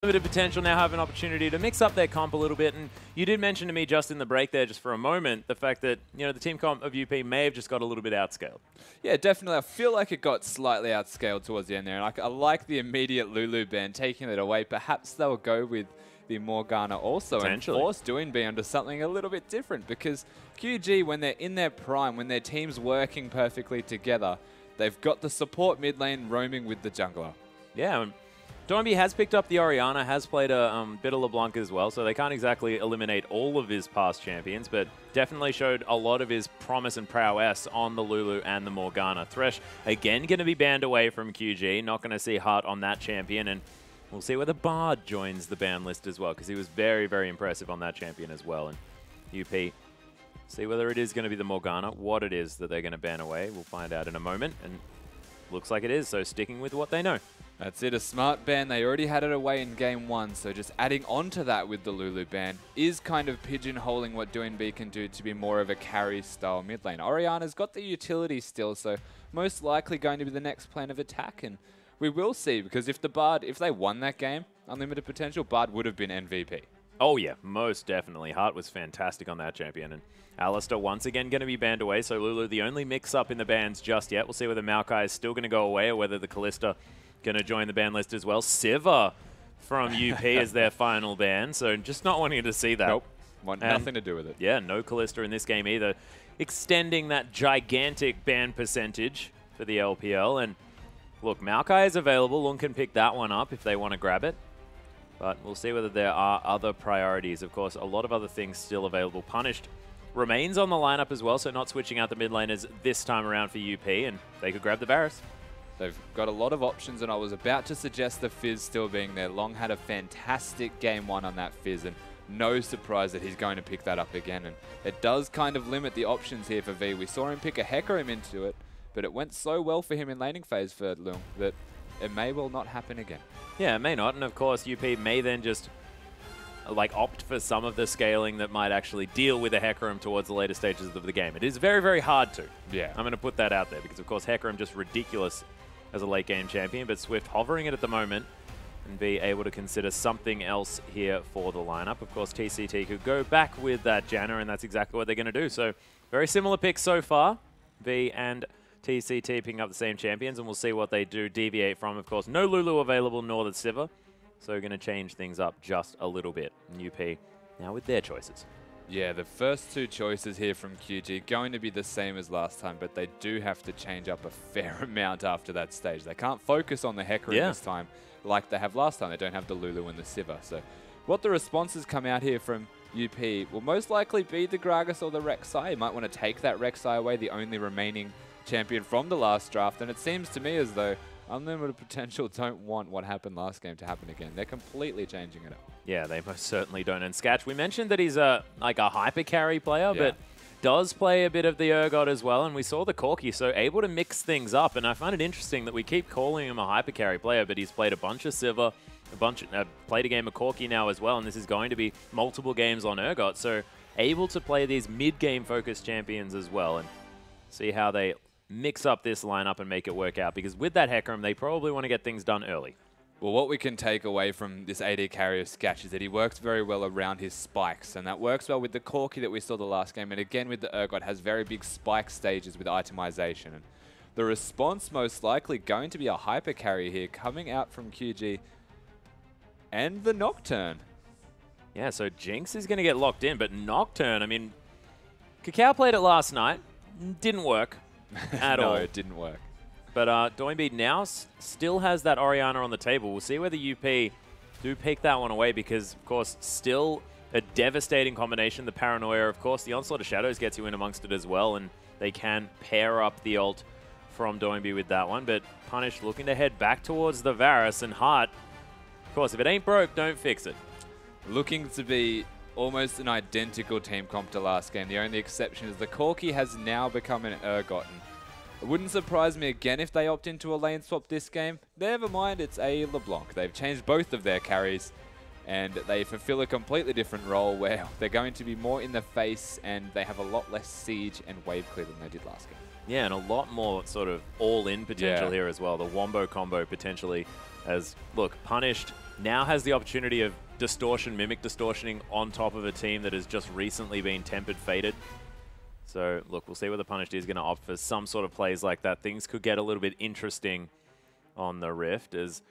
Limited potential now have an opportunity to mix up their comp a little bit, and you did mention to me just in the break there, just for a moment, the fact that the team comp of UP may have just got a little bit outscaled. Yeah, definitely. I feel like it got slightly outscaled towards the end there, and I like the immediate Lulu ban taking it away. Perhaps they'll go with the Morgana also and force Doinb onto something a little bit different, because QG, when they're in their prime, when their team's working perfectly together, they've got the support mid lane roaming with the jungler. Yeah. Doinb has picked up the Orianna, has played a bit of LeBlanc as well, so they can't exactly eliminate all of his past champions, but definitely showed a lot of his promise and prowess on the Lulu and the Morgana. Thresh, again, going to be banned away from QG. Not going to see Heart on that champion, and we'll see whether Bard joins the ban list as well, because he was very, very impressive on that champion as well. And UP, see whether it is going to be the Morgana, what it is that they're going to ban away. We'll find out in a moment, and looks like it is, so sticking with what they know. That's it, a smart ban. They already had it away in game one, so just adding on to that with the Lulu ban is kind of pigeonholing what Doinb can do to be more of a carry-style mid lane. Orianna's got the utility still, so most likely going to be the next plan of attack, and we will see, because if they won that game, Unlimited Potential, Bard would have been MVP. Oh yeah, most definitely. Heart was fantastic on that champion, and Alistar once again going to be banned away, so Lulu the only mix-up in the bans just yet. We'll see whether Maokai is still going to go away or whether the Kalista going to join the ban list as well. Siva from UP is their final ban, so just not wanting to see that. Nope, want nothing to do with it. Yeah, no Kalista in this game either. Extending that gigantic ban percentage for the LPL, and look, Maokai is available. Lung can pick that one up if they want to grab it. But we'll see whether there are other priorities. Of course, a lot of other things still available. Punished remains on the lineup as well, so not switching out the mid laners this time around for UP, and they could grab the Varus. They've got a lot of options, and I was about to suggest the Fizz still being there. Long had a fantastic game one on that Fizz, and no surprise that he's going to pick that up again. And it does kind of limit the options here for V. We saw him pick a Hecarim into it, but it went so well for him in laning phase for Lung that it may well not happen again. Yeah, it may not, and of course UP may then just opt for some of the scaling that might actually deal with a Hecarim towards the later stages of the game. It is very, very hard to. Yeah. I'm going to put that out there, because of course Hecarim just ridiculous as a late game champion, but Swift hovering it at the moment and be able to consider something else here for the lineup. Of course, TCT could go back with that Janna, and that's exactly what they're going to do. So very similar picks so far. V and TCT picking up the same champions, and we'll see what they do deviate from. Of course, no Lulu available, nor the Siva, so we're going to change things up just a little bit. UP now with their choices. Yeah, the first two choices here from QG going to be the same as last time, but they do have to change up a fair amount after that stage. They can't focus on the Hecarim this time like they have last time. They don't have the Lulu and the Siva. So what the responses come out here from UP will most likely be the Gragas or the Rek'Sai. You might want to take that Rek'Sai away, the only remaining champion from the last draft, and it seems to me as though Unlimited Potential don't want what happened last game to happen again. They're completely changing it up. Yeah, they most certainly don't. And Sketch, we mentioned that he's a hyper carry player, but does play a bit of the Urgot as well. And we saw the Corki, so able to mix things up. And I find it interesting that we keep calling him a hyper carry player, but he's played a bunch of Siva, played a game of Corki now as well. And this is going to be multiple games on Urgot, so able to play these mid-game focused champions as well. And see how they mix up this lineup and make it work out, because with that Hecarim, they probably want to get things done early. Well, what we can take away from this AD carry of Sketch is that he works very well around his spikes, and that works well with the Corki that we saw the last game, and again with the Urgot has very big spike stages with itemization. And the response most likely going to be a hyper carry here coming out from QG and the Nocturne. Yeah, so Jinx is going to get locked in, but Nocturne, I mean, Qiao played it last night, didn't work at all. No, it didn't work. But Doinb now still has that Orianna on the table. We'll see whether UP do pick that one away, because, of course, still a devastating combination. The Paranoia, of course, the Onslaught of Shadows gets you in amongst it as well, and they can pair up the ult from Doinb with that one. But Punish looking to head back towards the Varus, and Heart, of course, if it ain't broke, don't fix it. Looking to be almost an identical team comp to last game. The only exception is the Corki has now become an Urgot. It wouldn't surprise me again if they opt into a lane swap this game. Never mind, it's a LeBlanc. They've changed both of their carries, and they fulfill a completely different role where they're going to be more in the face, and they have a lot less siege and wave clear than they did last game. Yeah, and a lot more sort of all-in potential here as well. The Wombo combo potentially as, look, Punished now has the opportunity of distortion, mimic distortioning on top of a team that has just recently been tempered, faded. So, look, we'll see whether Punished is going to opt for some sort of plays like that. Things could get a little bit interesting on the Rift, as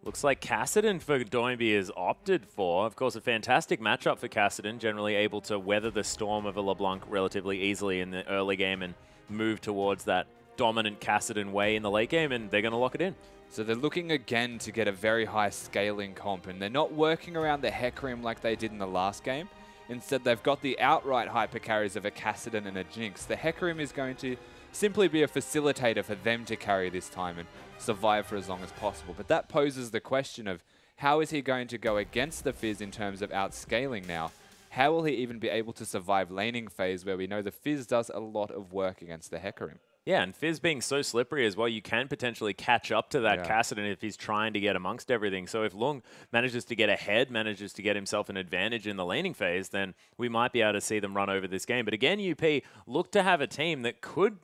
looks like Kassadin for Doinby is opted for. Of course, a fantastic matchup for Kassadin, generally able to weather the storm of a LeBlanc relatively easily in the early game and move towards that dominant Kassadin way in the late game, and they're going to lock it in. So they're looking again to get a very high scaling comp, and they're not working around the Hecarim like they did in the last game. Instead, they've got the outright hyper carries of a Kassadin and a Jinx. The Hecarim is going to simply be a facilitator for them to carry this time and survive for as long as possible. But that poses the question of how is he going to go against the Fizz in terms of outscaling now? How will he even be able to survive laning phase where we know the Fizz does a lot of work against the Hecarim? Yeah, and Fizz being so slippery as well, you can potentially catch up to that Kassadin if he's trying to get amongst everything. So if Lung manages to get ahead, manages to get himself an advantage in the laning phase, then we might be able to see them run over this game. But again, UP look to have a team that could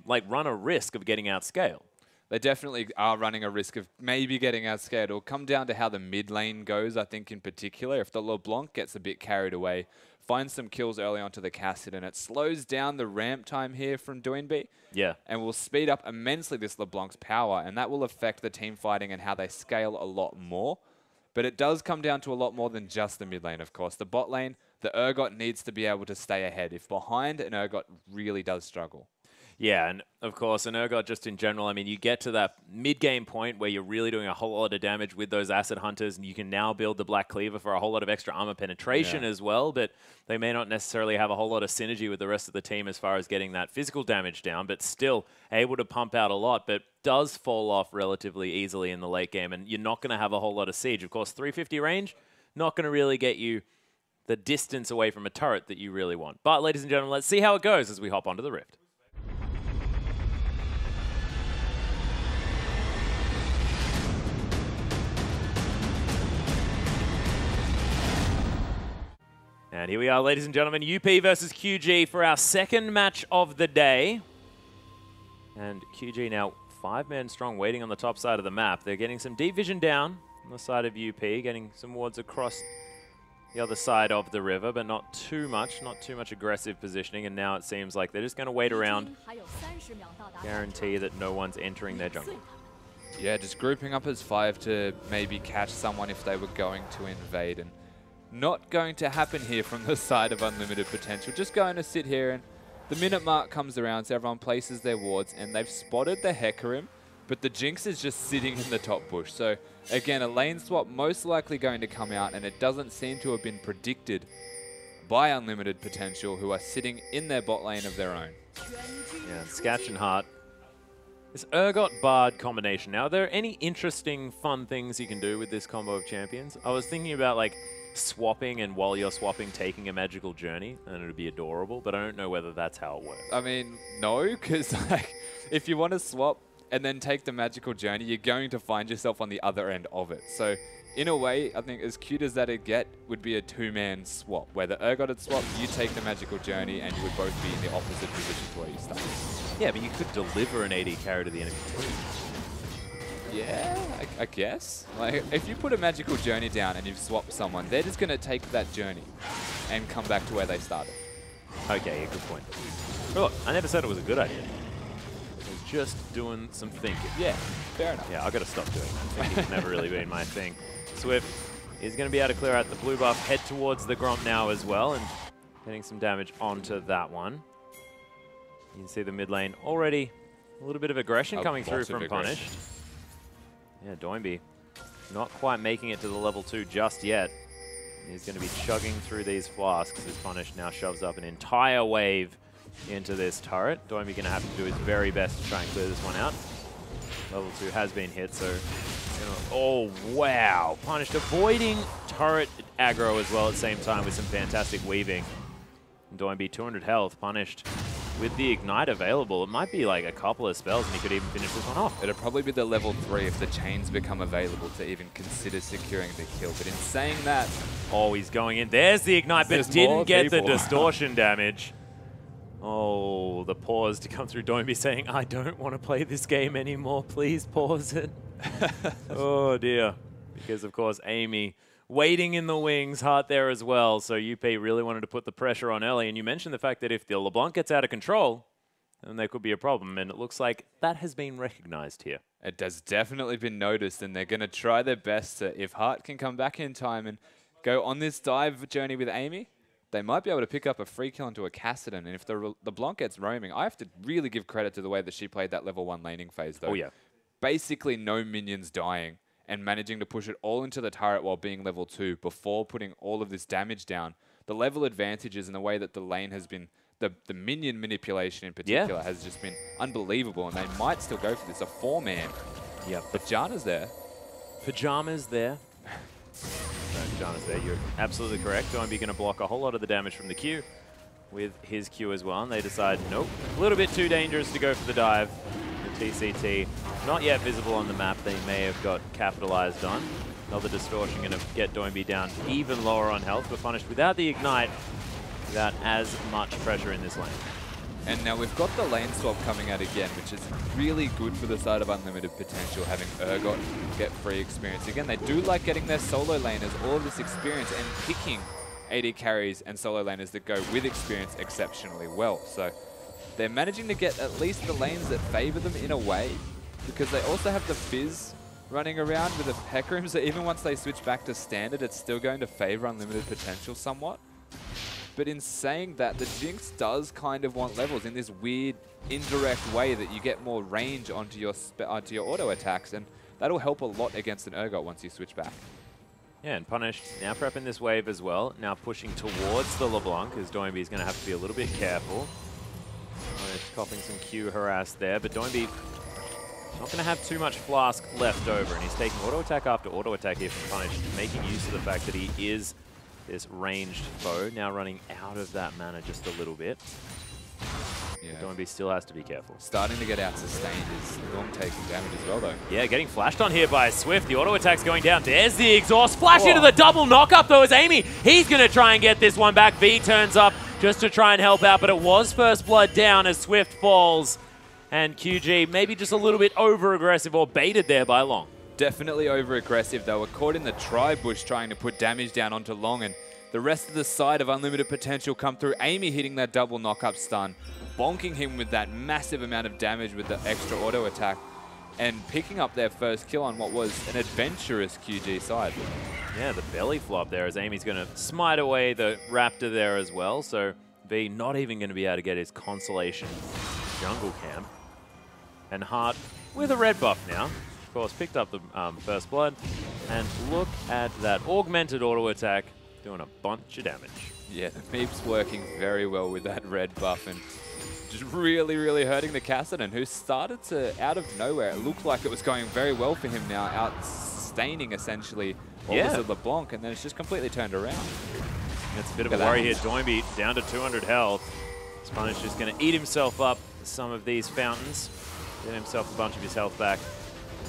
run a risk of getting outscaled. They definitely are running a risk of maybe getting outscaled. It'll come down to how the mid lane goes, I think, in particular. If the LeBlanc gets a bit carried away, finds some kills early onto the Kassadin, it slows down the ramp time here from Doinby. Yeah. And will speed up immensely this LeBlanc's power, and that will affect the team fighting and how they scale a lot more. But it does come down to a lot more than just the mid lane, of course. The bot lane, the Urgot needs to be able to stay ahead. If behind, an Urgot really does struggle. Yeah, and of course, an Urgot just in general, I mean, you get to that mid-game point where you're really doing a whole lot of damage with those Acid Hunters, and you can now build the Black Cleaver for a whole lot of extra armor penetration as well, but they may not necessarily have a whole lot of synergy with the rest of the team as far as getting that physical damage down, but still able to pump out a lot, but does fall off relatively easily in the late game, and you're not going to have a whole lot of siege. Of course, 350 range, not going to really get you the distance away from a turret that you really want. But, ladies and gentlemen, let's see how it goes as we hop onto the Rift. And here we are, ladies and gentlemen, UP versus QG for our second match of the day. And QG now 5-man strong, waiting on the top side of the map. They're getting some deep vision down on the side of UP, getting some wards across the other side of the river, but not too much aggressive positioning. And now it seems like they're just going to wait around, guarantee that no one's entering their jungle. Yeah, just grouping up as 5 to maybe catch someone if they were going to invade. And not going to happen here from the side of Unlimited Potential. Just going to sit here, and the minute mark comes around, so everyone places their wards, and they've spotted the Hecarim, but the Jinx is just sitting in the top bush. So again, a lane swap most likely going to come out, and it doesn't seem to have been predicted by Unlimited Potential, who are sitting in their bot lane of their own. Yeah, Scatch and Heart. This Urgot Bard combination. Now, are there any interesting, fun things you can do with this combo of champions? I was thinking about, like, swapping, and while you're swapping, taking a magical journey, and it would be adorable, but I don't know whether that's how it works. I mean, no, because like, if you want to swap and then take the magical journey, you're going to find yourself on the other end of it. So in a way, I think as cute as that'd get would be a 2-man swap, where the Urgot would swap, you take the magical journey, and you would both be in the opposite position to where you started. Yeah, but you could deliver an AD carry to the enemy team. Yeah, I guess. Like, if you put a magical journey down and you've swapped someone, they're just going to take that journey and come back to where they started. Okay, yeah, good point. But look, I never said it was a good idea. I was just doing some thinking. Yeah, fair enough. Yeah, I've got to stop doing that. Thinking's never really been my thing. Swift is going to be able to clear out the blue buff, head towards the Gromp now as well, and getting some damage onto that one. You can see the mid lane already a little bit of aggression coming through from Punished. Yeah, Doinby not quite making it to the level 2 just yet. He's going to be chugging through these flasks as Punished now shoves up an entire wave into this turret. Doinby going to have to do his very best to try and clear this one out. Level 2 has been hit, so... Oh, wow. Punished avoiding turret aggro as well at the same time with some fantastic weaving. And Doinby 200 health, Punished with the Ignite available. It might be like a couple of spells and he could even finish this one off. It'll probably be the level 3 if the chains become available to even consider securing the kill. But in saying that... Oh, he's going in. There's the Ignite, but didn't get the distortion damage. Oh, the pause to come through Doinby saying, I don't want to play this game anymore. Please pause it. Oh, dear. Because, of course, Amy waiting in the wings, Hart there as well. So UP really wanted to put the pressure on early. And you mentioned the fact that if the LeBlanc gets out of control, then there could be a problem. And it looks like that has been recognized here. It has definitely been noticed, and they're going to try their best to, if Hart can come back in time and go on this dive journey with Amy, they might be able to pick up a free kill onto a Cassidon. And if the LeBlanc gets roaming, I have to really give credit to the way that she played that level 1 laning phase, though. Oh, yeah. Basically no minions dying and managing to push it all into the turret while being level 2 before putting all of this damage down. The level advantages and the way that the lane has been, the minion manipulation in particular has just been unbelievable, and they might still go for this. A 4-man. Yeah. Pajamas there. Pajamas there. Pajamas there. You're absolutely correct. Doinby going to block a whole lot of the damage from the Q with his Q as well. And they decide, nope, a little bit too dangerous to go for the dive. The TCT not yet visible on the map. They may have got capitalized on. Another distortion going to get Doinby down even lower on health, but punished without the ignite, without as much pressure in this lane. And now we've got the lane swap coming out again, which is really good for the side of Unlimited Potential, having Urgot get free experience. Again, they do like getting their solo laners all of this experience and picking AD carries and solo laners that go with experience exceptionally well. So they're managing to get at least the lanes that favor them in a way, because they also have the Fizz running around with a Peck Room, so even once they switch back to Standard, it's still going to favor Unlimited Potential somewhat. But in saying that, the Jinx does kind of want levels in this weird, indirect way that you get more range onto your auto attacks, and that'll help a lot against an Urgot once you switch back. Yeah, and Punished now prepping this wave as well. Now pushing towards the LeBlanc, as Doinby is going to have to be a little bit careful. Punished coughing some Q harass there, but Doinby not going to have too much Flask left over, and he's taking auto attack after auto attack here from Punished, making use of the fact that he is this ranged foe, now running out of that mana just a little bit. Yeah. Doinby still has to be careful. Starting to get out sustained is long taking damage as well, though. Yeah, getting flashed on here by Swift. The auto attack's going down. There's the exhaust. Flash into the double knock-up, though, as Amy. He's going to try and get this one back. V turns up just to try and help out, but it was first blood down as Swift falls. And QG maybe just a little bit over-aggressive or baited there by Long. Definitely over-aggressive. They were caught in the tri-bush trying to put damage down onto Long, and the rest of the side of Unlimited Potential come through. Amy hitting that double knock-up stun, bonking him with that massive amount of damage with the extra auto attack, and picking up their first kill on what was an adventurous QG side. Yeah, the belly flop there as Amy's going to smite away the Raptor there as well, so V not even going to be able to get his consolation jungle camp. And Hart with a red buff now. Of course, picked up the first blood, and look at that augmented auto attack doing a bunch of damage. Yeah, the Meep's working very well with that red buff and just really, really hurting the Cassidon, who started to, out of nowhere, it looked like it was going very well for him now, out-staining essentially all of LeBlanc, and then it's just completely turned around. And it's a bit of a worry here. Doinby down to 200 health. Spanish just going to eat himself up some of these fountains, get himself a bunch of his health back.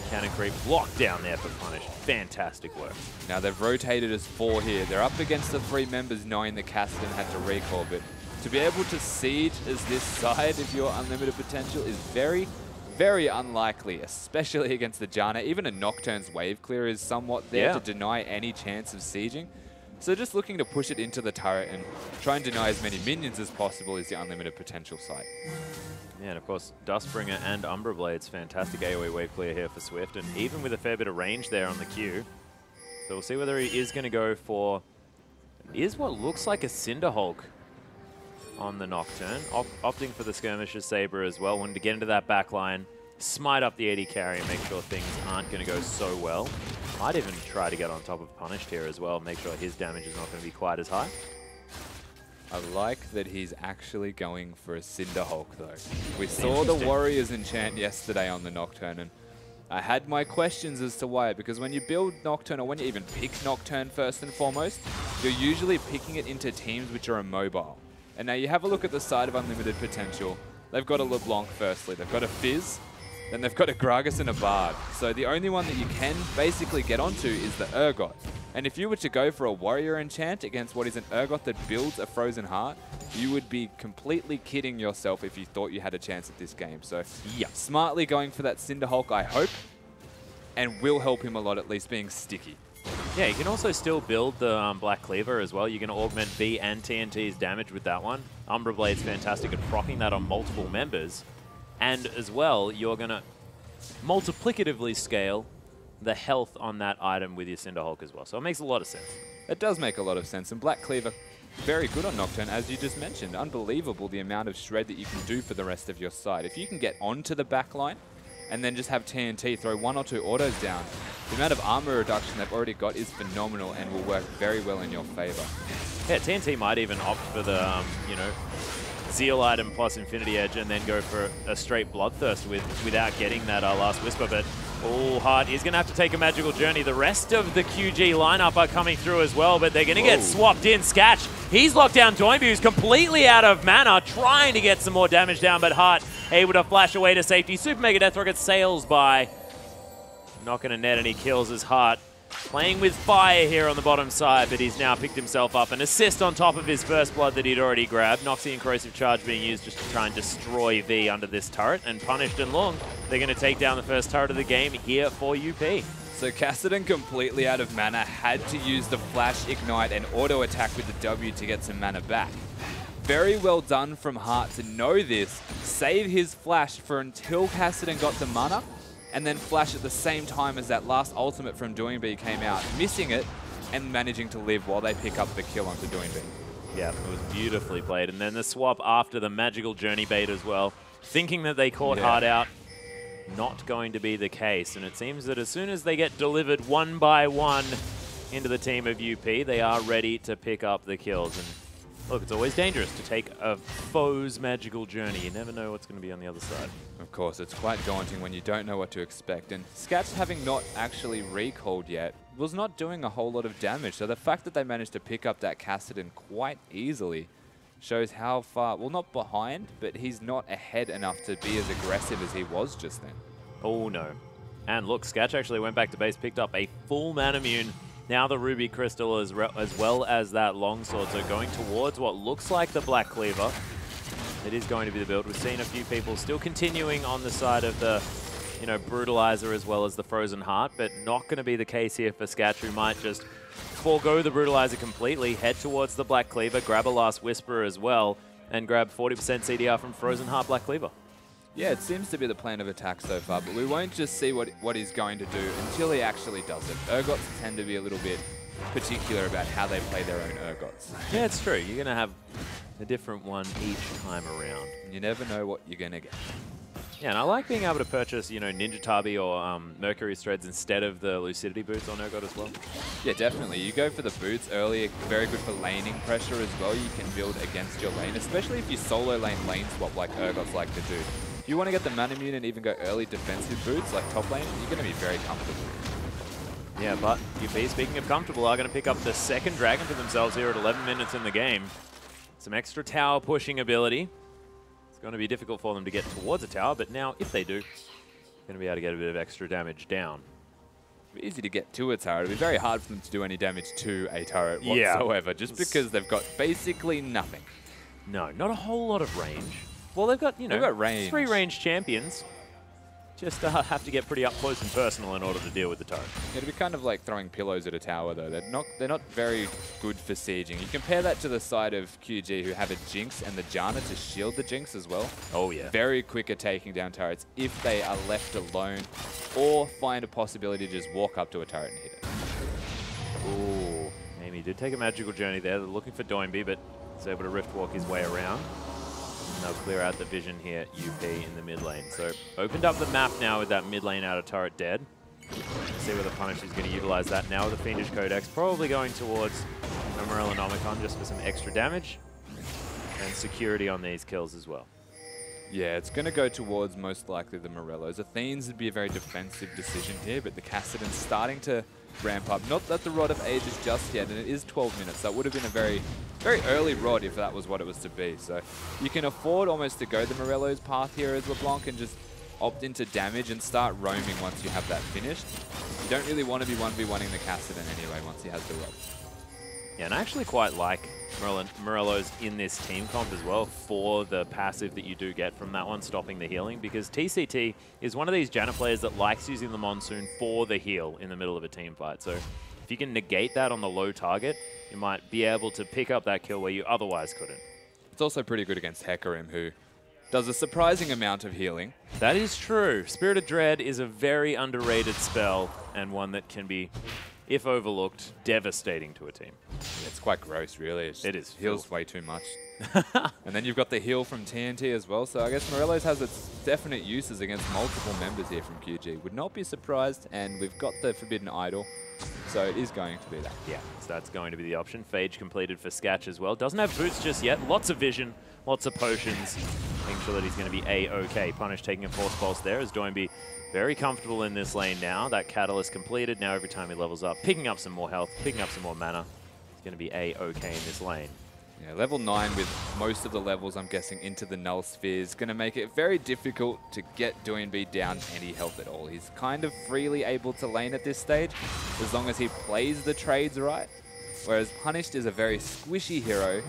Cannon creep blocked down there for Punish. Fantastic work. Now they've rotated as 4 here. They're up against the 3 members knowing that Cassidon had to recall, but to be able to siege as this side of your Unlimited Potential is very, very unlikely, especially against the Janna. Even a Nocturne's wave clear is somewhat there to deny any chance of sieging. So just looking to push it into the turret and try and deny as many minions as possible is the Unlimited Potential side. Yeah, and of course, Dustbringer and Umbra Blade's fantastic AoE wave clear here for Swift, and even with a fair bit of range there on the Q. So we'll see whether he is going to go for, is what looks like a Cinderhulk on the Nocturne, opting for the Skirmisher's Saber as well, wanting to get into that back line, smite up the AD carry and make sure things aren't going to go so well. Might even try to get on top of Punished here as well, make sure his damage is not going to be quite as high. I like that he's actually going for a Cinderhulk, though. We saw the Warriors enchant yesterday on the Nocturne, and I had my questions as to why, because when you build Nocturne, or when you even pick Nocturne first and foremost, you're usually picking it into teams which are immobile. And now you have a look at the side of Unlimited Potential. They've got a LeBlanc firstly, they've got a Fizz, then they've got a Gragas and a Bard. So the only one that you can basically get onto is the Urgot. And if you were to go for a Warrior enchant against what is an Urgot that builds a Frozen Heart, you would be completely kidding yourself if you thought you had a chance at this game. So smartly going for that Cinderhulk, I hope. and will help him a lot, at least being sticky. Yeah, you can also still build the Black Cleaver as well. You can augment V and TNT's damage with that one. Umbra Blade's fantastic at proccing that on multiple members. And as well, you're going to multiplicatively scale the health on that item with your Cinderhulk as well. So it makes a lot of sense. It does make a lot of sense. And Black Cleaver, very good on Nocturne, as you just mentioned. Unbelievable the amount of shred that you can do for the rest of your side. If you can get onto the back line and then just have TNT throw 1 or 2 autos down, the amount of armor reduction they've already got is phenomenal and will work very well in your favor. Yeah, TNT might even opt for the, you know, Zeal item plus Infinity Edge and then go for a straight Bloodthirst without getting that last Whisper. But Hart is going to have to take a Magical Journey. The rest of the QG lineup are coming through as well, but they're going to get swapped in. Sketch, he's locked down Doinby, who's completely out of mana, trying to get some more damage down, but Hart able to flash away to safety. Super Mega Death Rocket sails by. Not going to net any kills as Hart playing with fire here on the bottom side, but he's now picked himself up an assist on top of his first blood that he'd already grabbed. Noxie and Corrosive Charge being used just to try and destroy V under this turret, and Punished and Long, they're going to take down the first turret of the game here for UP. So Kassadin, completely out of mana, had to use the Flash, Ignite, and auto attack with the W to get some mana back. Very well done from Hart to know this, save his Flash for until Kassadin got the mana, and then flash at the same time as that last ultimate from Doinby came out, missing it and managing to live while they pick up the kill onto Doinby. Yeah, it was beautifully played. And then the swap after the Magical Journey bait as well, thinking that they caught Hart out. Not going to be the case. And it seems that as soon as they get delivered one by one into the team of UP, they are ready to pick up the kills. And look, it's always dangerous to take a foe's Magical Journey. You never know what's going to be on the other side. Of course, it's quite daunting when you don't know what to expect. And Scats, having not actually recalled yet, was not doing a whole lot of damage. So the fact that they managed to pick up that Kassadin quite easily shows how far, well, not behind, but he's not ahead enough to be as aggressive as he was just then. Oh, no. And look, Sketch actually went back to base, picked up a full Manamune. Now the Ruby Crystal as well as that Longsword. So going towards what looks like the Black Cleaver. It is going to be the build. We've seen a few people still continuing on the side of the, you know, Brutalizer as well as the Frozen Heart, but not going to be the case here for Sketch, who might just forego the Brutalizer completely, head towards the Black Cleaver, grab a last Whisper as well, and grab 40% CDR from Frozen Heart Black Cleaver. Yeah, it seems to be the plan of attack so far, but we won't just see what he's going to do until he actually does it. Urgots tend to be a little bit particular about how they play their own Urgots. Yeah, it's true. You're going to have a different one each time around. You never know what you're going to get. Yeah, and I like being able to purchase, you know, Ninja Tabi or Mercury Threads instead of the Lucidity Boots on Urgot as well. Yeah, definitely. You go for the boots early, very good for laning pressure as well. You can build against your lane, especially if you solo lane swap like Urgots like to do. If you want to get the Manamune and even go early defensive boots like top lane, you're going to be very comfortable. Yeah, but UP, speaking of comfortable, are going to pick up the second Dragon for themselves here at 11 minutes in the game. Some extra tower pushing ability. It's going to be difficult for them to get towards a tower, but now, if they do, going to be able to get a bit of extra damage down. It'll be easy to get to a turret. It'll be very hard for them to do any damage to a turret whatsoever, just because they've got basically nothing. No, not a whole lot of range. Well, they've got, you know, range. 3 ranged champions. Just have to get pretty up close and personal in order to deal with the turret. It'd be kind of like throwing pillows at a tower, though. They're not very good for sieging. You compare that to the side of QG, who have a Jinx and the Janna to shield the Jinx as well. Oh, yeah. Very quick at taking down turrets if they are left alone or find a possibility to just walk up to a turret and hit it. Ooh, Amy did take a Magical Journey there. They're looking for Doinby, but he's able to Rift Walk his way around. And they'll clear out the vision here at UP in the mid lane. So opened up the map now with that mid lane outer turret dead. See whether Punish is going to utilize that now with the Fiendish Codex. Probably going towards a Morellonomicon just for some extra damage and security on these kills as well. Yeah, it's going to go towards most likely the Morellos. Athene's would be a very defensive decision here, but the Kassadin's starting to ramp up. Not that the Rod of Ages just yet, and it is 12 minutes. That would have been a very early Rod if that was what it was to be. So you can afford almost to go the Morello's path here as LeBlanc and just opt into damage and start roaming once you have that finished. You don't really want to be 1v1ing the Kassadin anyway once he has the Rod. Yeah, and I actually quite like Morello's in this team comp as well for the passive that you do get from that one, stopping the healing, because TCT is one of these Janna players that likes using the Monsoon for the heal in the middle of a team fight. So if you can negate that on the low target, you might be able to pick up that kill where you otherwise couldn't. It's also pretty good against Hecarim, who does a surprising amount of healing. That is true. Spirit of Dread is a very underrated spell, and one that can be, if overlooked, devastating to a team. Yeah, it's quite gross, really. It is. Heals way too much. And then you've got the heal from TNT as well, so I guess Morello's has its definite uses against multiple members here from QG. Would not be surprised, and we've got the Forbidden Idol, so it is going to be that. Yeah, so that's going to be the option. Phage completed for Sketch as well. Doesn't have boots just yet. Lots of vision, lots of potions. Making sure that he's going to be A-OK. Punish taking a Force Pulse there as Doinby very comfortable in this lane now. That Catalyst completed. Now every time he levels up, picking up some more health, picking up some more mana. He's going to be A-OK in this lane. Yeah, level 9 with most of the levels, I'm guessing, into the Null Sphere is going to make it very difficult to get Doinby down any health at all. He's kind of freely able to lane at this stage, as long as he plays the trades right. Whereas Punished is a very squishy hero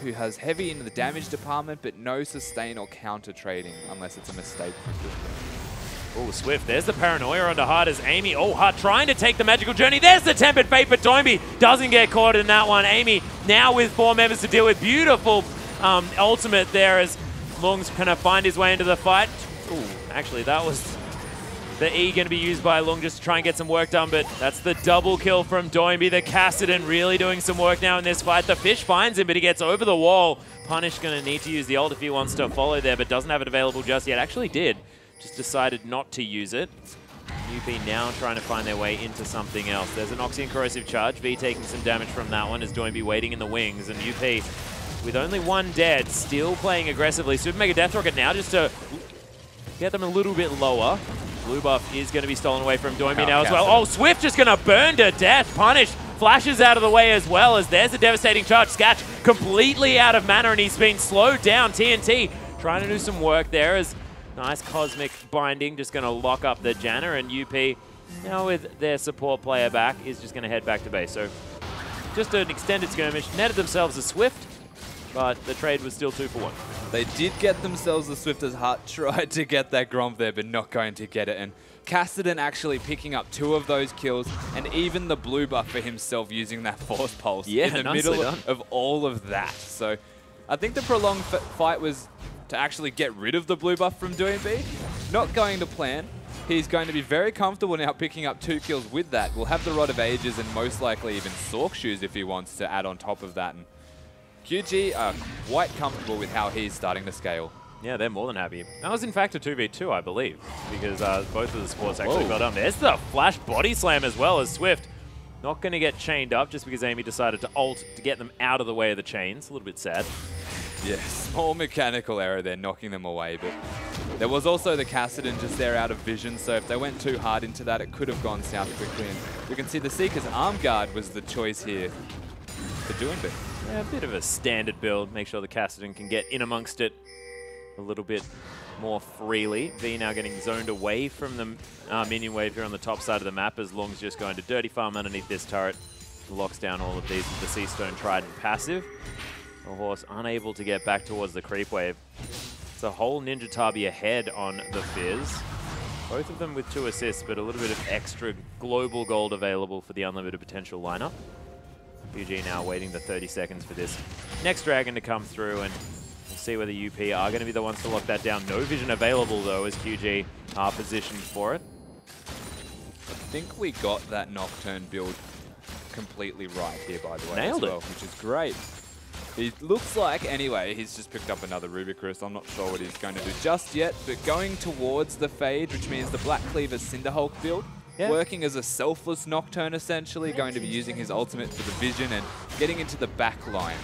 who has heavy in the damage department, but no sustain or counter trading unless it's a mistake from good. Oh, Swift, there's the Paranoia onto Hard as Amy. Oh, Hard trying to take the Magical Journey. There's the Tempered Fate, but Doinby doesn't get caught in that one. Amy now with 4 members to deal with. Beautiful ultimate there as Lung's going to find his way into the fight. Ooh, actually, that was the E going to be used by Lung just to try and get some work done, but that's the double kill from Doinby. The Kassadin really doing some work now in this fight. The Fish finds him, but he gets over the wall. Punish going to need to use the ult if he wants to follow there, but doesn't have it available just yet. Actually did. Just decided not to use it. UP now trying to find their way into something else. There's an Oxy and Corrosive Charge. V taking some damage from that one as Doinby waiting in the wings. And UP, with only 1 dead, still playing aggressively. Super Mega Death Rocket now just to get them a little bit lower. Blue buff is going to be stolen away from Doinby now as well. Oh, Swift just going to burn to death. Punish flashes out of the way as well as there's a devastating charge. Sketch completely out of mana and he's been slowed down. TNT trying to do some work there as nice Cosmic Binding, just going to lock up the Janna, and UP, now with their support player back, is just going to head back to base. So just an extended skirmish, netted themselves a Swift, but the trade was still 2 for 1. They did get themselves a Swift as Hart tried to get that Gromp there, but not going to get it. And Kassadin actually picking up 2 of those kills, and even the blue buff for himself using that Force Pulse in the middle of all of that. So I think the prolonged fight was to actually get rid of the blue buff from Doinby. Not going to plan. He's going to be very comfortable now picking up 2 kills with that. We'll have the Rod of Ages and most likely even Sork Shoes if he wants to add on top of that. And QG are quite comfortable with how he's starting to scale. Yeah, they're more than happy. That was in fact a 2v2, I believe, because both of the sports actually got done. There's the Flash Body Slam as well as Swift. Not going to get chained up just because Amy decided to ult to get them out of the way of the chains. A little bit sad. Yeah, small mechanical error there, knocking them away. But there was also the Kassadin just there out of vision, so if they went too hard into that, it could have gone south quickly. And you can see the Seeker's Arm Guard was the choice here for Doinby. Yeah, a bit of a standard build. Make sure the Kassadin can get in amongst it a little bit more freely. V now getting zoned away from the minion wave here on the top side of the map as Lung's just going to dirty farm underneath this turret. Locks down all of these with the Sea Stone Trident passive. The horse unable to get back towards the creep wave. It's a whole Ninja Tabi ahead on the Fizz. Both of them with 2 assists, but a little bit of extra global gold available for the unlimited potential lineup. QG now waiting the 30 seconds for this next dragon to come through, and we'll see whether UP are going to be the ones to lock that down. No vision available though as QG are positioned for it. I think we got that Nocturne build completely right here, by the way. Nailed it. Which is great. He looks like, anyway, he's just picked up another Rubicrus. I'm not sure what he's going to do just yet, but going towards the Phage, which means the Black Cleaver Cinderhulk build, working as a selfless Nocturne, essentially, going to be using his ultimate for the vision and getting into the back line.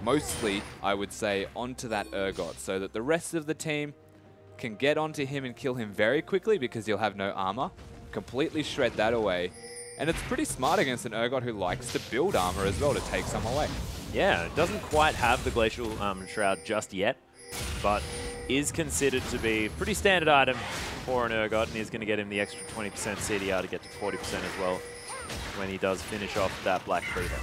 Mostly, I would say, onto that Urgot, so that the rest of the team can get onto him and kill him very quickly because he'll have no armor. Completely shred that away. And it's pretty smart against an Urgot who likes to build armor as well to take some away. Yeah, it doesn't quite have the Glacial Shroud just yet, but is considered to be a pretty standard item for an Urgot, and is going to get him the extra 20% CDR to get to 40% as well. when he does finish off that Black Cleaver.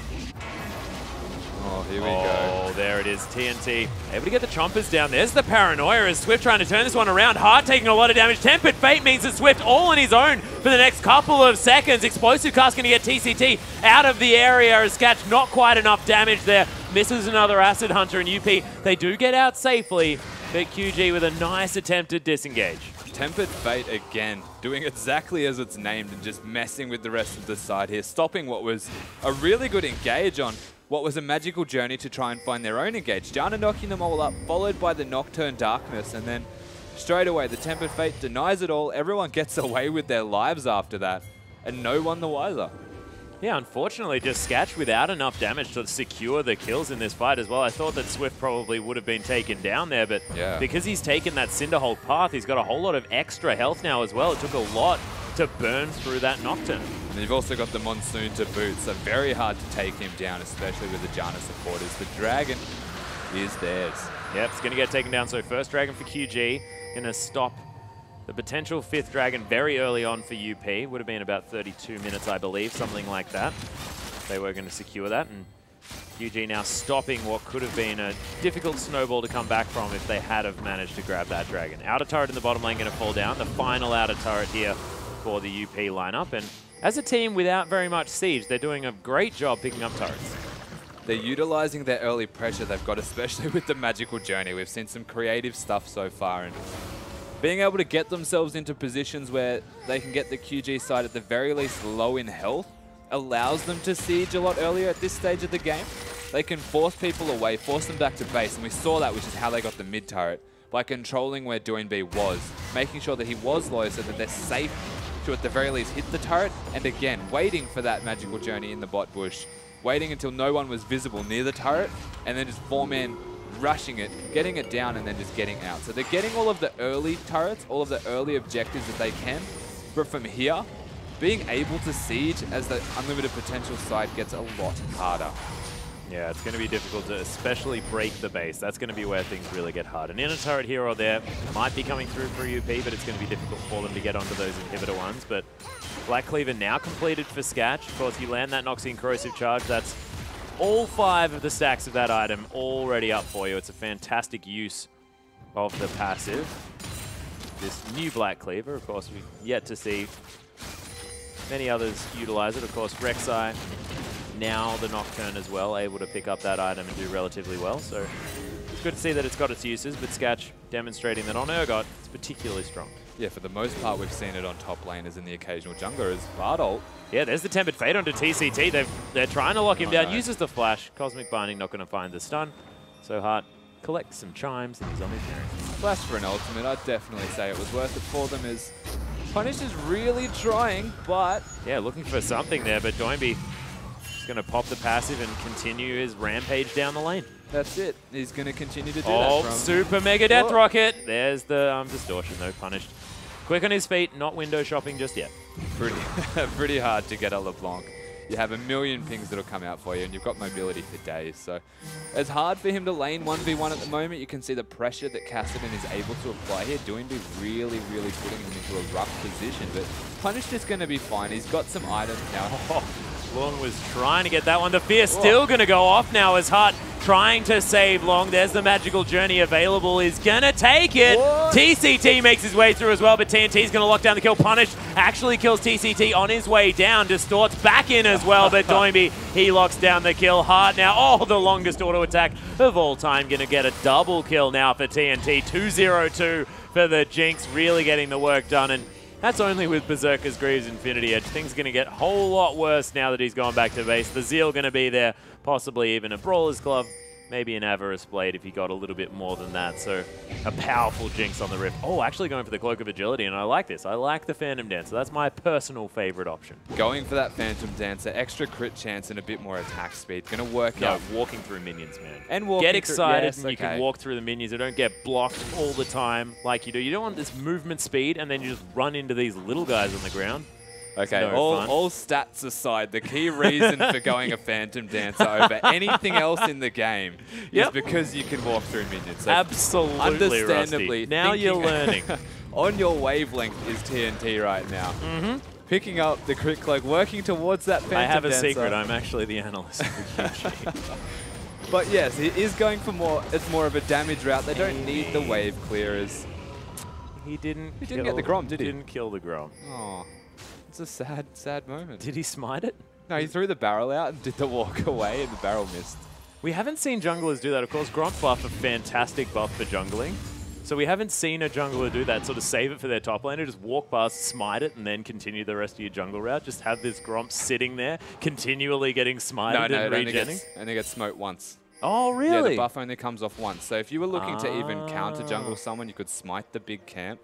Oh, here we go. Oh, there it is. TNT able to get the chompers down. There's the paranoia as Swift trying to turn this one around. Hard taking a lot of damage. Tempered Fate means that Swift all on his own for the next couple of seconds. Explosive Cast going to get TCT out of the area as Sketch not quite enough damage there. Misses another Acid Hunter, and UP, they do get out safely, but QG with a nice attempt at disengage. Tempered Fate again, doing exactly as it's named and just messing with the rest of the side here, stopping what was a really good engage on what was a magical journey to try and find their own engage. Janna knocking them all up, followed by the Nocturne Darkness, and then straight away the Tempered Fate denies it all. Everyone gets away with their lives after that, and no one the wiser. Yeah, unfortunately, just Sketch without enough damage to secure the kills in this fight as well. I thought that Swift probably would have been taken down there, but because he's taken that Cinderhold path, he's got a whole lot of extra health now as well. It took a lot to burn through that Nocturne. And you've also got the Monsoon to boot, so very hard to take him down, especially with the Janna supporters. The Dragon is theirs. Yep, it's going to get taken down. So first Dragon for QG, going to stop the potential 5th Dragon very early on for UP. Would have been about 32 minutes, I believe, something like that. They were going to secure that, and QG now stopping what could have been a difficult snowball to come back from if they had have managed to grab that Dragon. Outer turret in the bottom lane going to fall down. The final outer turret here for the UP lineup, and as a team without very much siege, they're doing a great job picking up turrets. They're utilizing their early pressure they've got, especially with the Magical Journey. We've seen some creative stuff so far, and being able to get themselves into positions where they can get the QG side at the very least low in health allows them to siege a lot earlier at this stage of the game. They can force people away, force them back to base, and we saw that, which is how they got the mid turret, by controlling where Doinb was, making sure that he was low so that they're safe to at the very least hit the turret, and again, waiting for that Magical Journey in the bot bush, waiting until no one was visible near the turret, and then just 4-man rushing it, getting it down, and then just getting out. So they're getting all of the early turrets, all of the early objectives that they can, but from here, being able to siege as the unlimited potential side gets a lot harder. Yeah, it's going to be difficult to especially break the base. That's going to be where things really get hard. An inner turret here or there might be coming through for UP, but it's going to be difficult for them to get onto those inhibitor ones. But Black Cleaver now completed for Sketch. Of course, you land that Noxian Corrosive Charge. That's all 5 of the stacks of that item already up for you. It's a fantastic use of the passive. This new Black Cleaver, of course, we've yet to see many others utilize it. Of course, Rek'Sai, now the Nocturne as well, able to pick up that item and do relatively well. So it's good to see that it's got its uses, but Sketch demonstrating that on Urgot, it's particularly strong. Yeah, for the most part, we've seen it on top laners and the occasional jungler as Vardolt. Yeah, there's the Tempered Fate onto TCT. They're trying to lock him down. Uses the flash. Cosmic Binding not going to find the stun. So Hart collects some chimes and he's on his journey. Flash for an ultimate, I'd definitely say it was worth it for them, as Punish is really trying, but... Yeah, looking for something there, but Doinb going to pop the passive and continue his rampage down the lane. That's it. He's going to continue to do that. Oh, super mega death rocket. There's the distortion though, punished. Quick on his feet, not window shopping just yet. Pretty hard to get a LeBlanc. You have a million pings that'll come out for you, and you've got mobility for days. So it's hard for him to lane 1v1 at the moment. You can see the pressure that Kassadin is able to apply here. Doinb really, really putting him into a rough position, but Punished is going to be fine. He's got some items now. Long was trying to get that one. The Fear still going to go off now as Hart trying to save Long. There's the Magical Journey available. He's going to take it. What? TCT makes his way through as well, but TNT's going to lock down the kill. Punished actually kills TCT on his way down. Distorts back in as well, but Doinb, he locks down the kill. Hart now, oh, the longest auto attack of all time. Going to get a double kill now for TNT. 2-0-2 for the Jinx, really getting the work done. And that's only with Berserker's Greaves Infinity Edge. Things are going to get a whole lot worse now that he's gone back to base. The Zeal going to be there, possibly even a Brawler's Glove, maybe an Avarice Blade if he got a little bit more than that. So a powerful Jinx on the Rift. Oh, actually going for the Cloak of Agility, and I like this. I like the Phantom Dancer. That's my personal favorite option. Going for that Phantom Dancer, extra crit chance and a bit more attack speed. Going to work out. Walking through minions, man. And get excited, yes, and you can walk through the minions. They don't get blocked all the time like you do. You don't want this movement speed, and then you just run into these little guys on the ground. Okay, all stats aside, the key reason for going a Phantom Dancer over anything else in the game is because you can walk through minions. So absolutely, understandably, Rusty. Now you're learning. On your wavelength is TNT right now. picking up the crit cloak, working towards that Phantom I have a Dancer. secret. I'm actually the analyst for QG. But yes, he is going for more. It's more of a damage route. They don't need the wave clearers. He didn't get the Grom, did he? Didn't kill the Grom. Oh, it's a sad, sad moment. Did he smite it? No, he threw the barrel out and did the walk away, and the barrel missed. We haven't seen junglers do that. Of course, Gromp buff a fantastic buff for jungling. So we haven't seen a jungler do that, sort of save it for their top laner, just walk past, smite it, and then continue the rest of your jungle route. Just have this Gromp sitting there, continually getting smited and regenning. Only gets smoked once. Oh, really? Yeah, the buff only comes off once. So if you were looking to even counter jungle someone, you could smite the big camp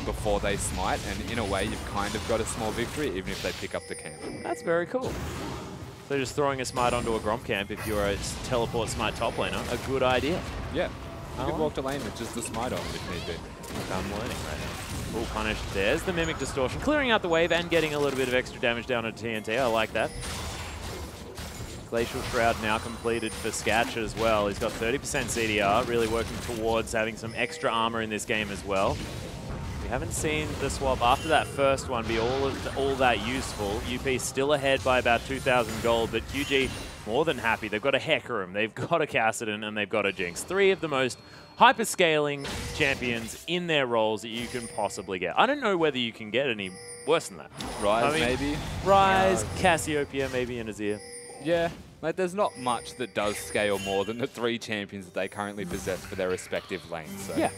before they smite, and in a way, you've kind of got a small victory, even if they pick up the camp. That's very cool. So just throwing a smite onto a Gromp camp if you're a teleport smite top laner, a good idea. Yeah. You could walk to lane with just the smite on if need be. I'm learning right now. Full punish. There's the Mimic Distortion, clearing out the wave and getting a little bit of extra damage down on TNT. I like that. Glacial Shroud now completed for Sketch as well. He's got 30% CDR, really working towards having some extra armor in this game as well. We haven't seen the swap after that first one be all that useful. UP still ahead by about 2,000 gold, but QG more than happy. They've got a Hecarim, they've got a Kassadin, and they've got a Jinx. Three of the most hyper-scaling champions in their roles that you can possibly get. I don't know whether you can get any worse than that. Rise, maybe? Rise, Cassiopeia, maybe, and Azir. Yeah, like there's not much that does scale more than the three champions that they currently possess for their respective lanes. So yeah.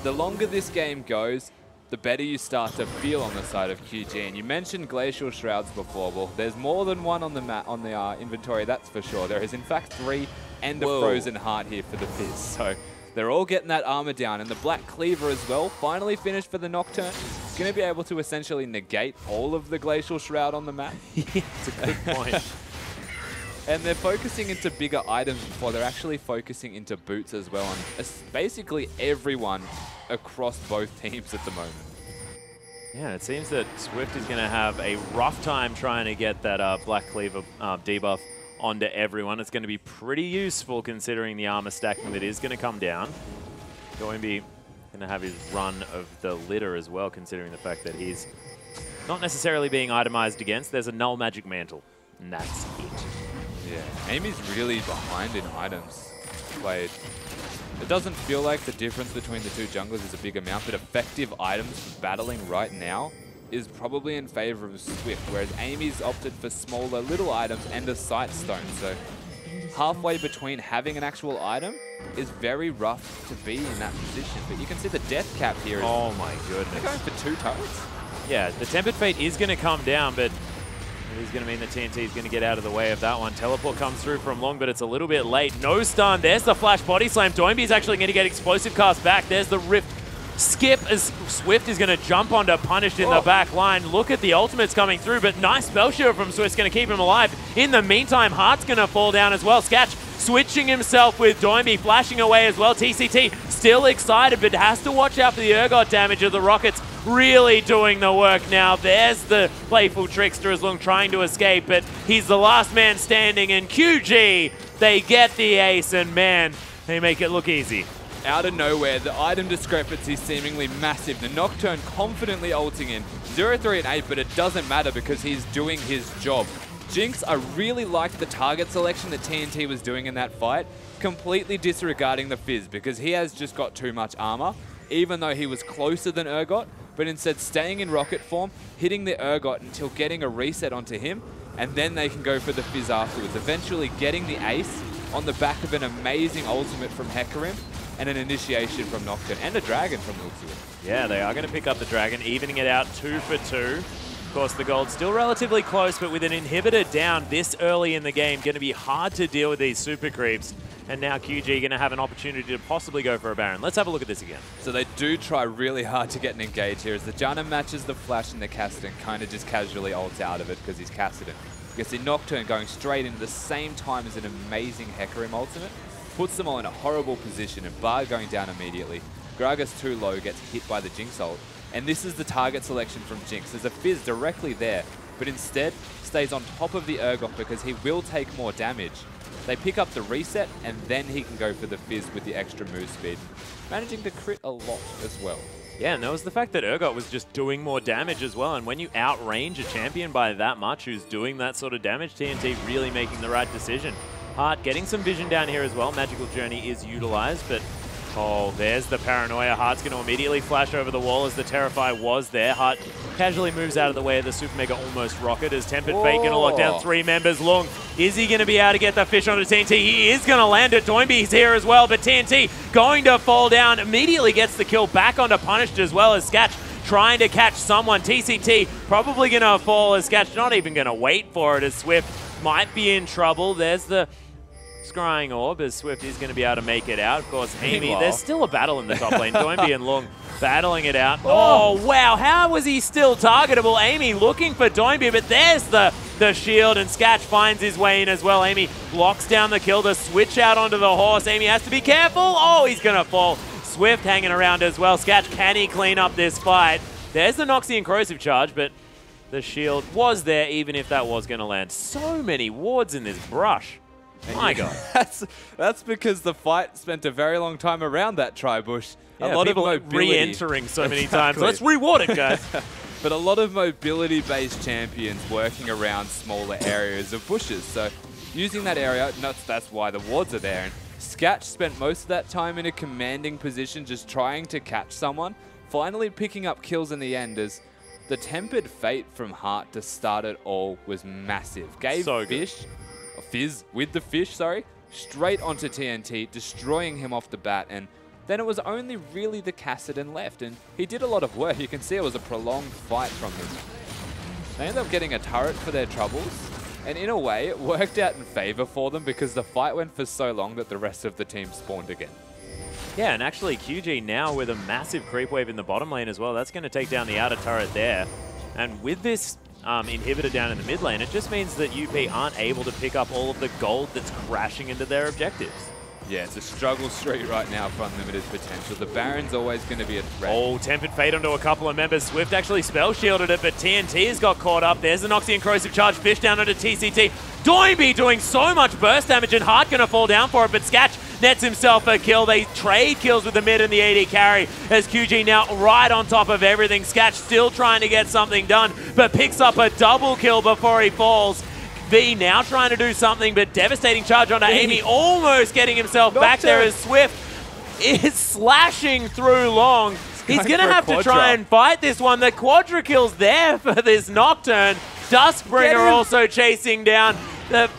The longer this game goes, the better you start to feel on the side of QG. And you mentioned Glacial Shrouds before. Well, there's more than one on the inventory, that's for sure. There is in fact 3 and a Frozen Heart here for the Fizz. So they're all getting that armor down. And the Black Cleaver as well, finally finished for the Nocturne. It's going to be able to essentially negate all of the Glacial Shroud on the map. It's a good point. And they're focusing into bigger items before they're actually focusing into boots as well. And basically everyone across both teams at the moment. Yeah, it seems that Swift is going to have a rough time trying to get that Black Cleaver debuff onto everyone. It's going to be pretty useful considering the armor stacking that is going to come down. Doinby going to have his run of the litter as well, considering the fact that he's not necessarily being itemized against. There's a Null Magic Mantle, and that's it. Yeah, Amy's really behind in items played. It doesn't feel like the difference between the two junglers is a big amount, but effective items for battling right now is probably in favor of Swift, whereas Amy's opted for smaller little items and a Sight Stone. So halfway between having an actual item is very rough to be in that position. But you can see the death cap here. Oh my goodness. They're going for 2 turrets. Yeah, the Tempered Fate is going to come down, but it is going to mean that TNT is going to get out of the way of that one. Teleport comes through from long, but it's a little bit late. No stun. There's the flash body slam. Doinby is actually going to get explosive cast back. There's the Rift skip as Swift is going to jump onto Punished in the back line. Look at the ultimates coming through, but nice spell shield from Swift's going to keep him alive. In the meantime, Heart's going to fall down as well. Sketch switching himself with Doinby, flashing away as well. TCT still excited, but has to watch out for the Urgot damage of the Rockets. Really doing the work now. There's the playful Trickster as long trying to escape, but he's the last man standing, and QG, they get the ace, and man, they make it look easy. Out of nowhere, the item discrepancy seemingly massive. The Nocturne confidently ulting in 0-3 and 8, but it doesn't matter because he's doing his job. Jinx, I really liked the target selection that TNT was doing in that fight, completely disregarding the Fizz because he has just got too much armor, even though he was closer than Urgot, but instead staying in rocket form, hitting the Urgot until getting a reset onto him, and then they can go for the Fizz afterwards, eventually getting the ace on the back of an amazing ultimate from Hecarim and an initiation from Nocturne and a dragon from the looks of it. Yeah, they are going to pick up the dragon, evening it out 2 for 2. Of course, the gold's still relatively close, but with an inhibitor down this early in the game, going to be hard to deal with these super creeps. And now QG going to have an opportunity to possibly go for a Baron. Let's have a look at this again. So they do try really hard to get an engage here as the Janna matches the flash and the Kassadin kind of just casually ults out of it because he's Kassadin. You can see Nocturne going straight into the same time as an amazing Hecarim ultimate. Puts them all in a horrible position and Bar going down immediately. Gragas too low, gets hit by the Jinx ult. And this is the target selection from Jinx. There's a Fizz directly there, but instead stays on top of the Urgot because he will take more damage. They pick up the reset, and then he can go for the Fizz with the extra move speed, managing to crit a lot as well. Yeah, and there was the fact that Urgot was just doing more damage as well, and when you outrange a champion by that much who's doing that sort of damage, TNT really making the right decision. Heart getting some vision down here as well. Magical Journey is utilized, but oh, there's the paranoia. Heart's going to immediately flash over the wall as the Terrify was there. Heart casually moves out of the way of the Super Mega almost rocket as Tempered Fate going to lock down 3 members. Long, is he going to be able to get the fish onto TNT? He is going to land it. Doinby's here as well, but TNT going to fall down. Immediately gets the kill back onto Punished as well as Sketch trying to catch someone. TCT probably going to fall as Sketch not even going to wait for it as Swift might be in trouble. There's the Scrying Orb as Swift is going to be able to make it out. Of course, Amy, there's still a battle in the top lane. Doinby and Long battling it out. Oh, wow. How was he still targetable? Amy looking for Doinby, but there's the shield, and Sketch finds his way in as well. Amy locks down the kill to switch out onto the horse. Amy has to be careful. Oh, he's going to fall. Swift hanging around as well. Sketch, can he clean up this fight? There's the Noxian Corrosive Charge, but the shield was there even if that was going to land. So many wards in this brush. My God. That's because the fight spent a very long time around that tri-bush. Yeah, a lot of mobility. Re-entering so many times. Exactly. Let's reward it, guys. But a lot of mobility-based champions working around smaller areas of bushes. So using that area, that's why the wards are there. And Sketch spent most of that time in a commanding position just trying to catch someone, finally picking up kills in the end as the Tempered Fate from Heart to start it all was massive. Gave so Fizz with the fish, straight onto TNT, destroying him off the bat, and then it was only really the Kassadin left, and he did a lot of work. You can see it was a prolonged fight from him. They ended up getting a turret for their troubles, and in a way, it worked out in favor for them because the fight went for so long that the rest of the team spawned again. Yeah, and actually QG now with a massive creep wave in the bottom lane as well. That's going to take down the outer turret there, and with this inhibitor down in the mid lane, it just means that UP aren't able to pick up all of the gold that's crashing into their objectives. Yeah, it's a struggle street right now for unlimited potential. The Baron's always going to be a threat. Oh, Tempered Fate onto a couple of members. Swift actually spell shielded it, but TNT has got caught up. There's the Noxian Corrosive Charge, fish down onto TCT. Doinby doing so much burst damage, and Heart going to fall down for it, but Sketch nets himself a kill. They trade kills with the mid and the AD carry as QG now right on top of everything. Sketch still trying to get something done, but picks up a double kill before he falls. V now trying to do something, but devastating charge onto Amy, almost getting himself back there as Swift is slashing through Long. He's going to have to try and fight this one. The quadra kill's there for this Nocturne. Duskbringer also chasing down. The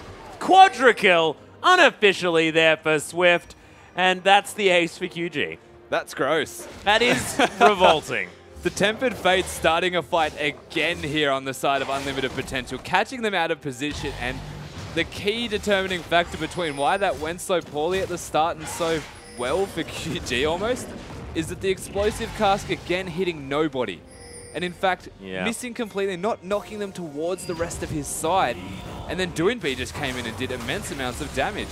quadra kill unofficially there for Swift, and that's the ace for QG. That's gross. That is revolting. The Tempered Fate starting a fight again here on the side of Unlimited Potential, catching them out of position, and the key determining factor between why that went so poorly at the start and so well for QG almost, is that the explosive cask again hitting nobody. And in fact, missing completely, not knocking them towards the rest of his side. And then Doinby just came in and did immense amounts of damage.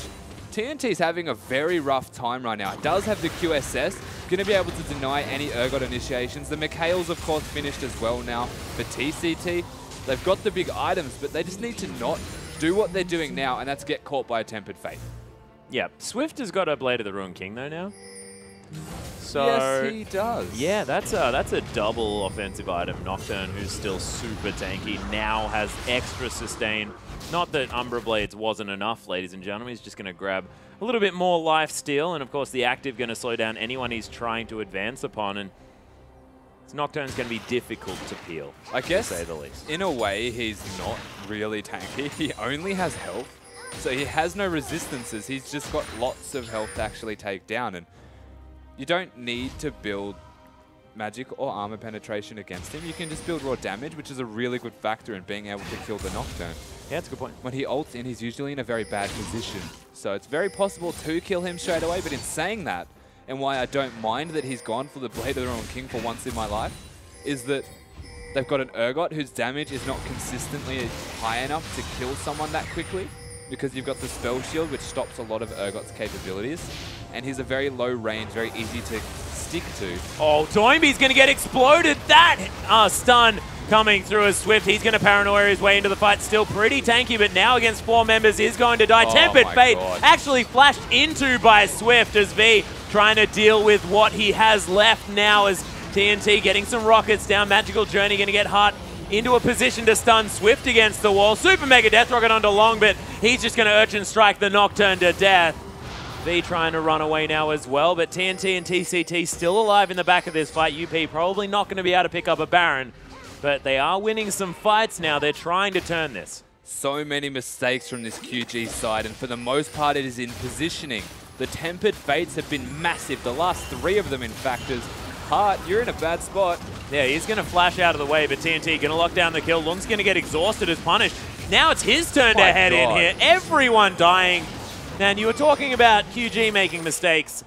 TNT's having a very rough time right now. It does have the QSS, going to be able to deny any Urgot initiations. The Mikhail's, of course, finished as well now for TCT. They've got the big items, but they just need to not do what they're doing now, and that's get caught by a Tempered Fate. Yeah, Swift has got a Blade of the Ruined King, though, now. So, yes, he does. Yeah, that's a double offensive item. Nocturne, who's still super tanky, now has extra sustain. Not that Umbra Blades wasn't enough, ladies and gentlemen. He's just going to grab a little bit more life steal, and of course the active going to slow down anyone he's trying to advance upon, and Nocturne's going to be difficult to peel, I guess, to say the least. In a way, he's not really tanky. He only has health, so he has no resistances. He's just got lots of health to actually take down, and you don't need to build magic or armor penetration against him. You can just build raw damage, which is a really good factor in being able to kill the Nocturne. Yeah, that's a good point. When he ults in, he's usually in a very bad position. So it's very possible to kill him straight away, but in saying that, and why I don't mind that he's gone for the Blade of the Ruined King for once in my life, is that they've got an Urgot whose damage is not consistently high enough to kill someone that quickly, because you've got the Spell Shield, which stops a lot of Urgot's capabilities, and he's a very low range, very easy to stick to. Oh, Doinby's going to get exploded. That stun coming through as Swift. He's going to paranoia his way into the fight. Still pretty tanky, but now against 4 members is going to die. Tempered Fate actually flashed into by Swift as V trying to deal with what he has left now as TNT getting some rockets down. Magical Journey going to get Hart into a position to stun Swift against the wall. Super Mega Death Rocket onto Long, but he's just going to Urchin Strike the Nocturne to death. V trying to run away now as well, but TNT and TCT still alive in the back of this fight. UP probably not going to be able to pick up a Baron, but they are winning some fights now. They're trying to turn this. So many mistakes from this QG side, and for the most part it is in positioning. The Tempered Fates have been massive, the last 3 of them in factors. Hart, you're in a bad spot. Yeah, he's going to flash out of the way, but TNT going to lock down the kill. Lung's going to get exhausted as punished. Now it's his turn to head in here. Everyone dying. And you were talking about QG making mistakes.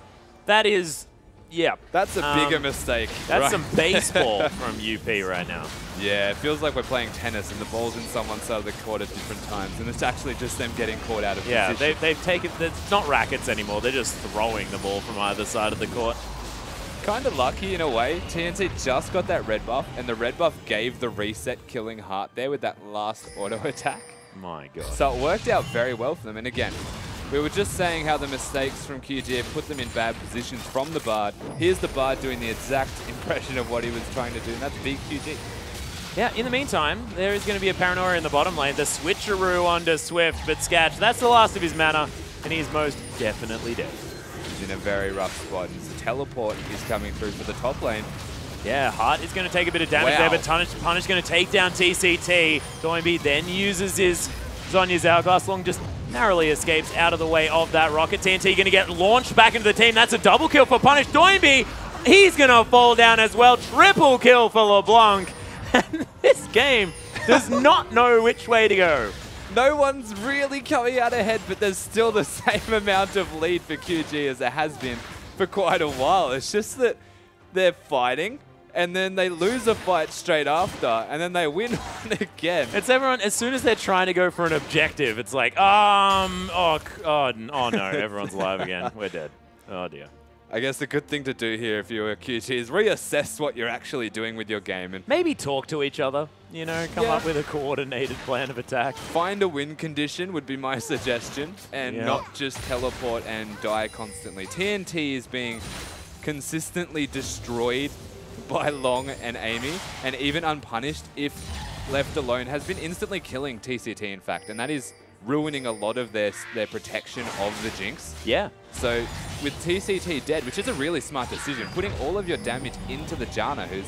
That is, yeah. That's a bigger mistake. That's right? some baseball from UP right now. Yeah, it feels like we're playing tennis and the ball's in someone's side of the court at different times, and it's actually just them getting caught out of position. Yeah, they've taken, it's not rackets anymore. They're just throwing the ball from either side of the court. Kind of lucky in a way. TNT just got that red buff, and the red buff gave the reset, killing Hart there with that last auto attack. My God. So it worked out very well for them. And again, we were just saying how the mistakes from QG have put them in bad positions from the Bard. Here's the Bard doing the exact impression of what he was trying to do, and that's big QG. Yeah, in the meantime, there is going to be a Paranoia in the bottom lane. The switcheroo onto Swift, but Sketch, that's the last of his mana, and he's most definitely dead. He's in a very rough spot. His teleport is coming through for the top lane. Yeah, Hart is going to take a bit of damage there, but Punish going to take down TCT. Doinby then uses his Zhonya's Hourglass. Long just narrowly escapes out of the way of that rocket. TNT going to get launched back into the team. That's a double kill for Punish. Doinby, he's going to fall down as well. Triple kill for LeBlanc. And this game does not know which way to go. No one's really coming out ahead, but there's still the same amount of lead for QG as there has been for quite a while. It's just that they're fighting, and then they lose a fight straight after, and then they win one again. It's everyone, as soon as they're trying to go for an objective, it's like, oh no, everyone's alive again. We're dead. Oh dear. I guess the good thing to do here if you're a QG is reassess what you're actually doing with your game. And maybe talk to each other, you know, come up with a coordinated plan of attack. Find a win condition would be my suggestion, and not just teleport and die constantly. TNT is being consistently destroyed by Long and Amy, and even unpunished if left alone has been instantly killing TCT in fact, and that is ruining a lot of their protection of the Jinx. Yeah. So with TCT dead, which is a really smart decision, putting all of your damage into the Janna, who's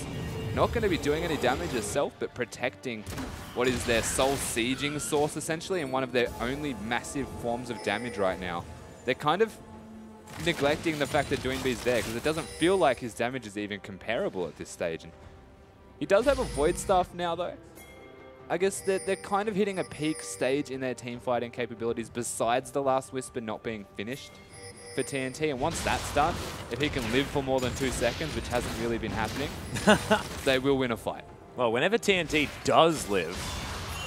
not going to be doing any damage herself, but protecting what is their sole sieging source essentially, and one of their only massive forms of damage right now. They're kind of neglecting the fact that Doinby's there, because it doesn't feel like his damage is even comparable at this stage. And he does have a Void Staff now though. I guess they're kind of hitting a peak stage in their team fighting capabilities besides the Last Whisper not being finished for TNT. And once that's done, if he can live for more than 2 seconds, which hasn't really been happening, they will win a fight. Well, whenever TNT does live,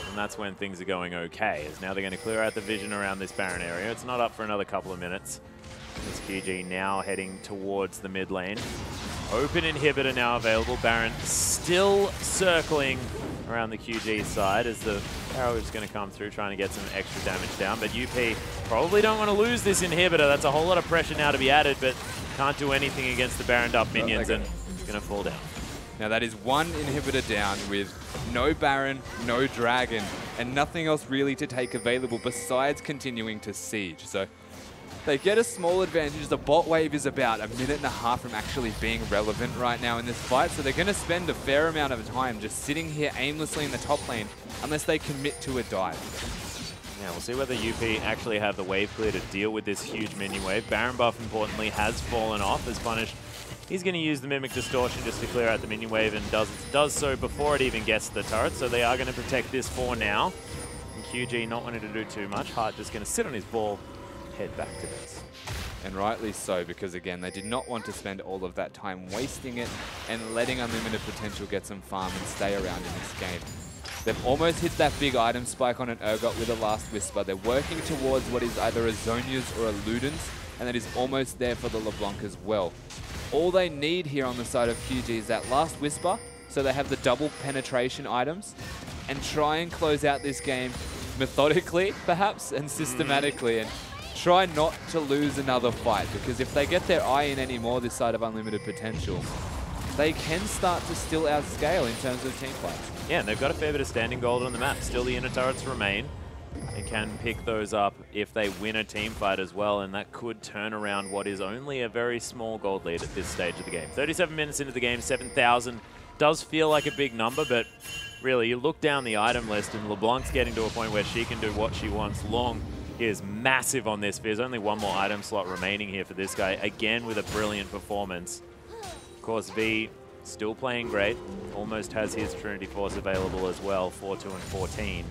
and that's when things are going okay, is now they're going to clear out the vision around this Baron area. It's not up for another couple of minutes. This QG now heading towards the mid lane. Open inhibitor now available. Baron still circling around the QG side as the arrow is going to come through trying to get some extra damage down. But UP probably don't want to lose this inhibitor. That's a whole lot of pressure now to be added, but can't do anything against the Baroned up minions, and it's going to fall down. Now that is one inhibitor down with no Baron, no Dragon, and nothing else really to take available besides continuing to siege. So they get a small advantage. The bot wave is about a minute and a half from actually being relevant right now in this fight. So they're going to spend a fair amount of time just sitting here aimlessly in the top lane unless they commit to a dive. Yeah, we'll see whether UP actually have the wave clear to deal with this huge minion wave. Baron buff, importantly, has fallen off as Punish. He's going to use the Mimic Distortion just to clear out the minion wave, and does so before it even gets to the turret. So they are going to protect this for now. And QG not wanting to do too much. Hart just going to sit on his ball, head back to this. And rightly so, because again, they did not want to spend all of that time wasting it and letting Unlimited Potential get some farm and stay around in this game. They've almost hit that big item spike on an Urgot with a Last Whisper. They're working towards what is either a Zhonya's or a Luden's, and that is almost there for the LeBlanc as well. All they need here on the side of QG is that Last Whisper, so they have the double penetration items, and try and close out this game methodically, perhaps, and systematically, and try not to lose another fight, because if they get their eye in anymore this side of Unlimited Potential, they can start to still outscale in terms of team fights. Yeah, and they've got a fair bit of standing gold on the map. Still the inner turrets remain. They can pick those up if they win a team fight as well, and that could turn around what is only a very small gold lead at this stage of the game. 37 minutes into the game, 7,000 does feel like a big number, but really, you look down the item list, and LeBlanc's getting to a point where she can do what she wants. Long is massive on this. There's only one more item slot remaining here for this guy, again with a brilliant performance. Of course, V still playing great. Almost has his Trinity Force available as well, 4-2 and 14.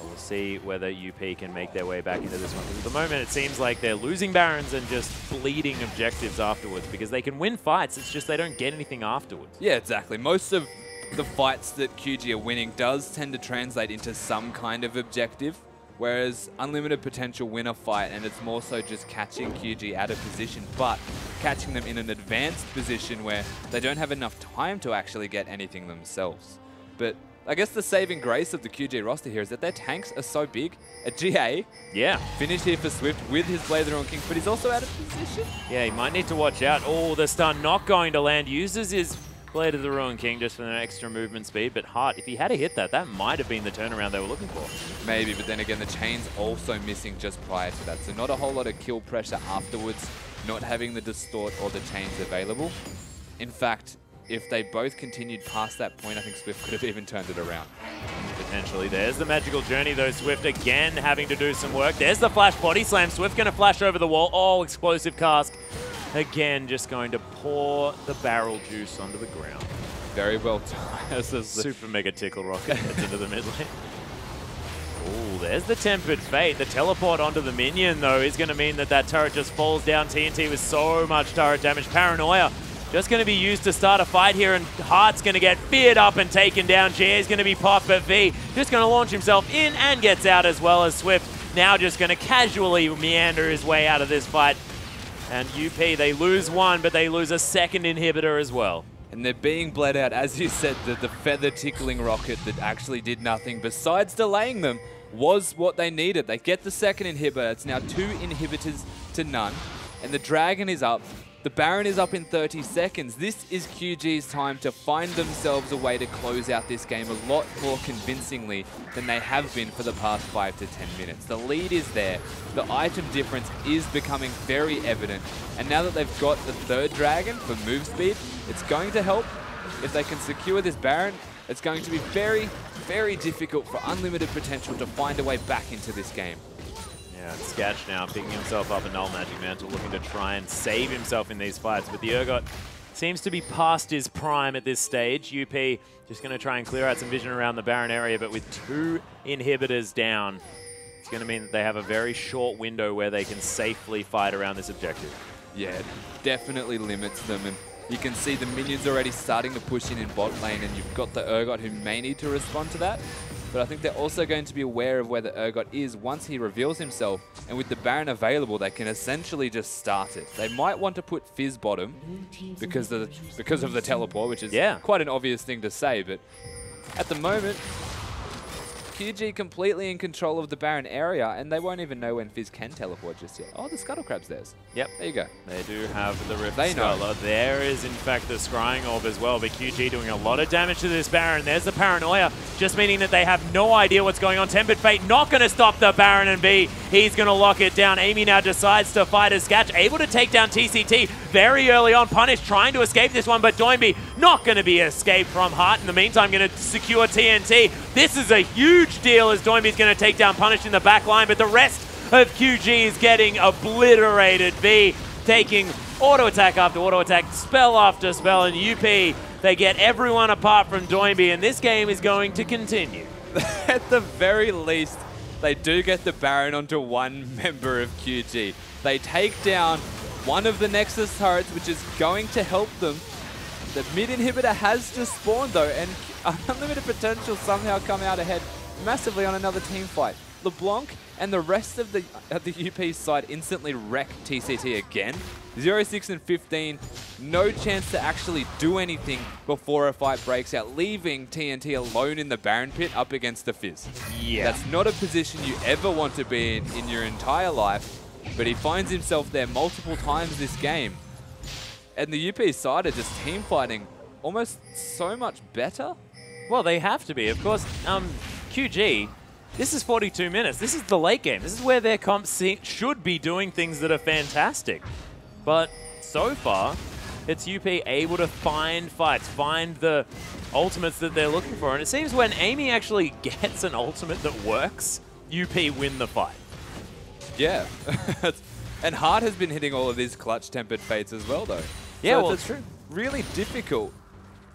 We'll see whether UP can make their way back into this one. At the moment, it seems like they're losing Barons and just bleeding objectives afterwards because they can win fights. It's just they don't get anything afterwards. Yeah, exactly. Most of the fights that QG are winning does tend to translate into some kind of objective, whereas Unlimited Potential win a fight and it's more so just catching QG out of position, but catching them in an advanced position where they don't have enough time to actually get anything themselves. But I guess the saving grace of the QG roster here is that their tanks are so big. A GA, yeah, finished here for Swift with his Blade of the Ruin King, but he's also out of position. Yeah, he might need to watch out. Oh, the stun not going to land. Uses his Blade of the Ruin King just for an extra movement speed, but Hart, if he had hit that, that might have been the turnaround they were looking for. Maybe, but then again, the chain's also missing just prior to that, so not a whole lot of kill pressure afterwards, not having the distort or the chains available. In fact, if they both continued past that point, I think Swift could have even turned it around. Potentially. There's the magical journey, though. Swift again having to do some work. There's the flash body slam. Swift going to flash over the wall. Oh, explosive cask. Again, just going to pour the barrel juice onto the ground. Very well timed. Super mega tickle rocket heads into the mid lane. Oh, there's the Tempered Fate. The teleport onto the minion, though, is going to mean that that turret just falls down. TNT with so much turret damage. Paranoia just going to be used to start a fight here, and Hart's going to get feared up and taken down. GA's going to be popped, but V just going to launch himself in and gets out as well as Swift. Now just going to casually meander his way out of this fight. And UP, they lose one, but they lose a second inhibitor as well. And they're being bled out, as you said, the feather tickling rocket that actually did nothing besides delaying them was what they needed. They get the second inhibitor. It's now 2 inhibitors to none. And the Dragon is up. The Baron is up in 30 seconds. This is QG's time to find themselves a way to close out this game a lot more convincingly than they have been for the past 5 to 10 minutes. The lead is there. The item difference is becoming very evident. And now that they've got the third Dragon for move speed, it's going to help. If they can secure this Baron, it's going to be very, very difficult for Unlimited Potential to find a way back into this game. Yeah, Sketch now picking himself up a Null Magic Mantle, looking to try and save himself in these fights. But the Urgot seems to be past his prime at this stage. UP just going to try and clear out some vision around the Baron area, but with 2 inhibitors down, it's going to mean that they have a very short window where they can safely fight around this objective. Yeah, it definitely limits them. And you can see the minions already starting to push in bot lane, and you've got the Urgot who may need to respond to that. But I think they're also going to be aware of where the Urgot is once he reveals himself. And with the Baron available, they can essentially just start it. They might want to put Fizz bottom because of the teleport, which is quite an obvious thing to say. But at the moment, QG completely in control of the Baron area, and they won't even know when Fizz can teleport just yet. Oh, the Scuttle Crab's theirs. Yep. There you go. They do have the Rift They know. Scuttler. There is, in fact, the Scrying Orb as well, but QG doing a lot of damage to this Baron. There's the Paranoia, just meaning that they have no idea what's going on. Tempered Fate not going to stop the Baron and V. He's going to lock it down. Amy now decides to fight as Sketch, able to take down TCT very early on. Punish trying to escape this one, but Doinby not going to be escaped from Hart. In the meantime, going to secure TNT. This is a huge deal as Doinby's going to take down Punish in the back line, but the rest of QG is getting obliterated. V taking auto attack after auto attack, spell after spell, and UP, they get everyone apart from Doinby, and this game is going to continue. At the very least, they do get the Baron onto one member of QG. They take down one of the Nexus turrets, which is going to help them. The mid inhibitor has just spawned though, and Unlimited Potential somehow come out ahead massively on another team fight. LeBlanc and the rest of the UP side instantly wreck TCT again. 0-6 and 15, no chance to actually do anything before a fight breaks out, leaving TNT alone in the Baron pit up against the Fizz. Yeah. That's not a position you ever want to be in your entire life, but he finds himself there multiple times this game. And the UP side are just team fighting almost so much better. Well, they have to be. Of course, QG, this is 42 minutes. This is the late game. This is where their comps should be doing things that are fantastic. But so far, it's UP able to find fights, find the ultimates that they're looking for. And it seems when Amy actually gets an ultimate that works, UP win the fight. Yeah. And Hart has been hitting all of these clutch-tempered fates as well, though. Yeah, so well, it's true. Really difficult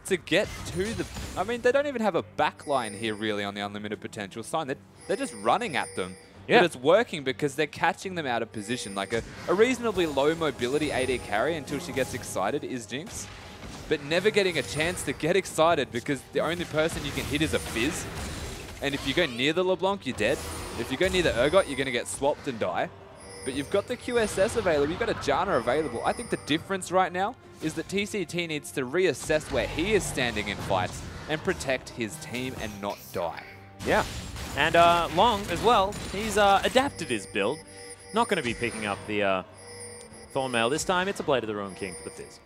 to get to the... I mean, they don't even have a backline here, really, on the Unlimited Potential sign. They're just running at them. Yeah. But it's working because they're catching them out of position. Like a reasonably low mobility AD carry until she gets excited is Jinx. But never getting a chance to get excited because the only person you can hit is a Fizz. And if you go near the LeBlanc, you're dead. If you go near the Urgot, you're going to get swapped and die. But you've got the QSS available, you've got a Janna available. I think the difference right now is that TCT needs to reassess where he is standing in fights and protect his team and not die. Yeah. And Long as well, he's adapted his build. Not going to be picking up the Thornmail this time. It's a Blade of the Ruin King for the Fizz.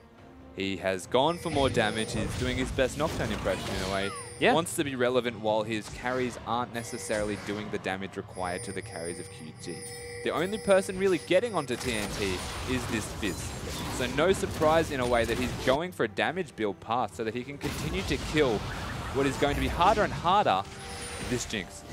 He has gone for more damage. He's doing his best Nocturne impression in a way. Yeah. Wants to be relevant while his carries aren't necessarily doing the damage required to the carries of QG. The only person really getting onto TNT is this Fizz. So no surprise in a way that he's going for a damage build path so that he can continue to kill what is going to be harder and harder, this Jinx.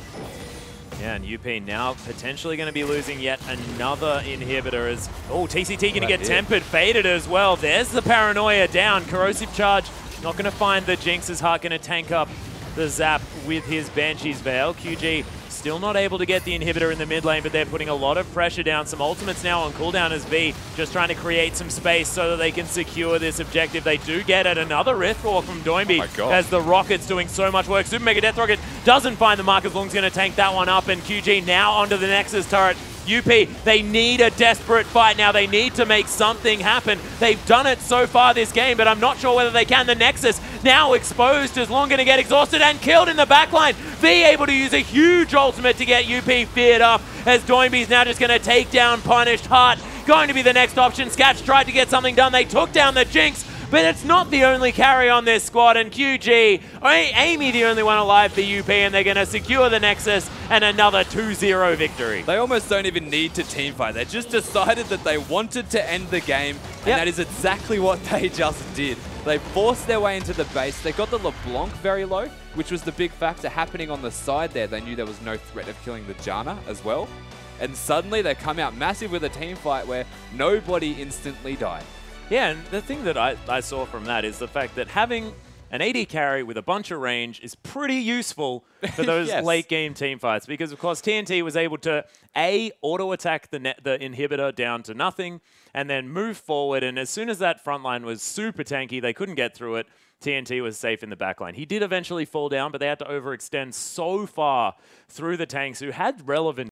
Yeah, and UP now potentially going to be losing yet another inhibitor as... Oh, TCT going to get tempered, faded as well. There's the Paranoia down. Corrosive Charge not going to find the Jinx as Hart going to tank up the Zap with his Banshee's Veil. QG still not able to get the inhibitor in the mid lane, but they're putting a lot of pressure down. Some ultimates now on cooldown as V, just trying to create some space so that they can secure this objective. They do get it. Another Riftwalk from Doinby as the Rocket's doing so much work. Super Mega Death Rocket doesn't find the mark as Long's going to tank that one up, and QG now onto the Nexus turret. UP, they need a desperate fight now. They need to make something happen. They've done it so far this game, but I'm not sure whether they can. The Nexus now exposed as Long going to get exhausted and killed in the backline. V able to use a huge ultimate to get UP feared up as Doinby's now just going to take down Punished. Hart going to be the next option. Scatch tried to get something done. They took down the Jinx, but it's not the only carry on this squad, and QG, Amy the only one alive for UP, and they're going to secure the Nexus and another 2-0 victory. They almost don't even need to teamfight. They just decided that they wanted to end the game, and that is exactly what they just did. They forced their way into the base. They got the LeBlanc very low, which was the big factor happening on the side there. They knew there was no threat of killing the Janna as well. And suddenly they come out massive with a team fight where nobody instantly died. Yeah, and the thing that I saw from that is the fact that having an AD carry with a bunch of range is pretty useful for those late game team fights, because of course TNT was able to auto attack the inhibitor down to nothing and then move forward, and as soon as that front line was super tanky, they couldn't get through it. TNT was safe in the backline. He did eventually fall down, but they had to overextend so far through the tanks who had relevant